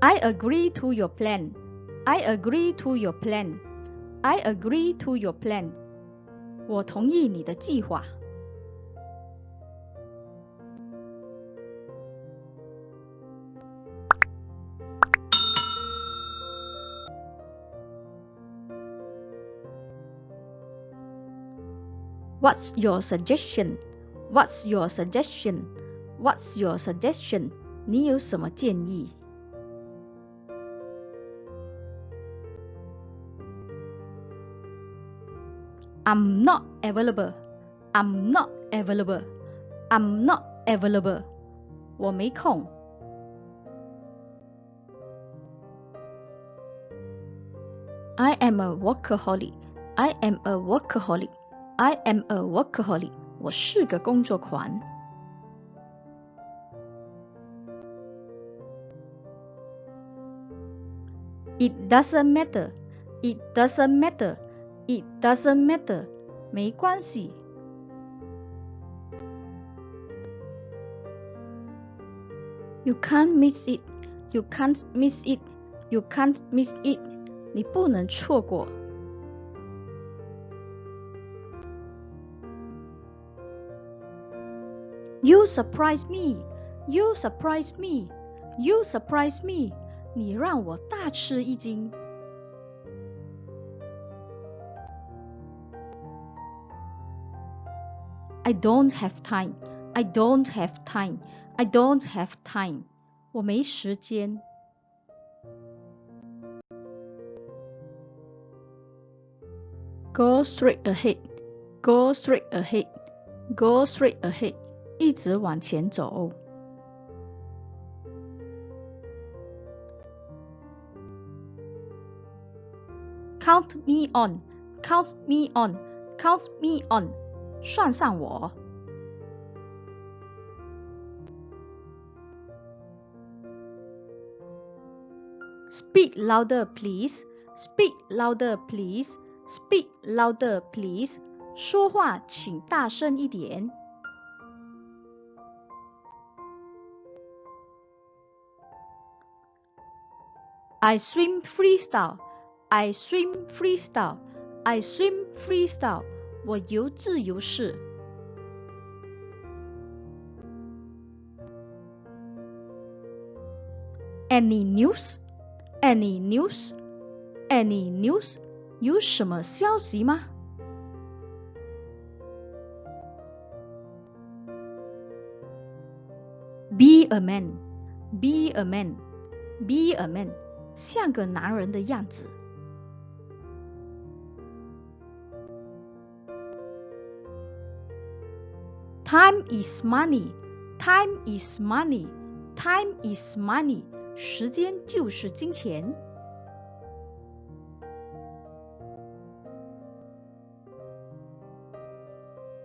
I agree to your plan. I agree to your plan. I agree to your plan. 我同意你的计划。What's your suggestion? What's your suggestion? What's your suggestion? 你有什么建议？ I'm not available. I'm not available. I'm not available. 我没空。I am a workaholic. I am a workaholic. I am a workaholic. 我是个工作狂。It doesn't matter. It doesn't matter. It doesn't matter. 没关系。You can't miss it. You can't miss it. You can't miss it. 你不能错过。You surprise me. You surprise me. You surprise me. 你让我大吃一惊。I don't have time. I don't have time. I don't have time. 我没时间。Go straight ahead. Go straight ahead. Go straight ahead. 一直往前走。Count me on. Count me on. Count me on. 算上我。Speak louder, please. Speak louder, please. Speak louder, please. 说话请大声一点。I swim freestyle. I swim freestyle. I swim freestyle. 我游自由式。Any news? Any news? Any news? 有什么消息吗？ Be a man. Be a man. Be a man. 像个男人的样子。Time is money. Time is money. Time is money. 时间就是金钱。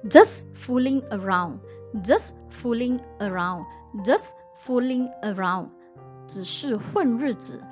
Just fooling around. Just fooling around. Just fooling around. 只是混日子。